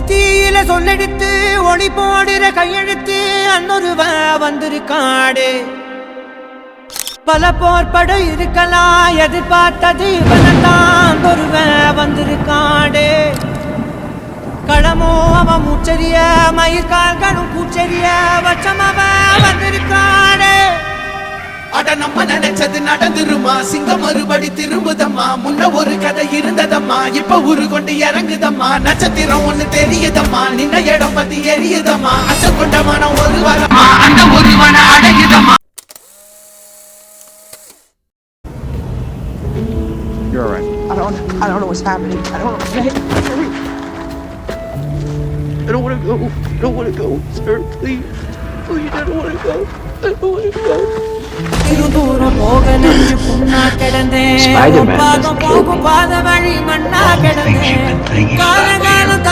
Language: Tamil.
தீயில சொல்லெடுத்து ஒளி போடுற கையெழுத்து அன்னொருவ வந்திருக்காடே பல போர்படம் இருக்கலாம் எதிர்பார்த்தது இவனத்தான் ஒருவ வந்திருக்காடே களமோ அவன் மூச்சரிய மயிர்கால்களும் பூச்சரிய வச்சம் அவன் வந்திருக்காடே அட நம்ம நினைச்சது நடந்துருமா சிங்கம் மறுபடி திரும்புதம்மா முன்ன ஒரு கதை இருந்ததம்மா இப்ப ஊரு கொண்டு இறங்குதம்மா நட்சத்திரம் ஒண்ணு தெரியுதம்மா நின்ன இடம் பத்தி எரியுதம்மா அச்சம் கொண்ட மனம் ஒரு வரமா அந்த ஒருவன அடையுதம்மா. You're all right. I don't know what's happening. I don't want to go. I don't want to go, sir. Please. Please, I don't want to go. I don't want to go. இருதூரம் போக நெஞ்சு புண்ணா கிடந்தேன் பாதம் போகும் பாத வழி மண்ணா கிடந்தேன் காலகாலம்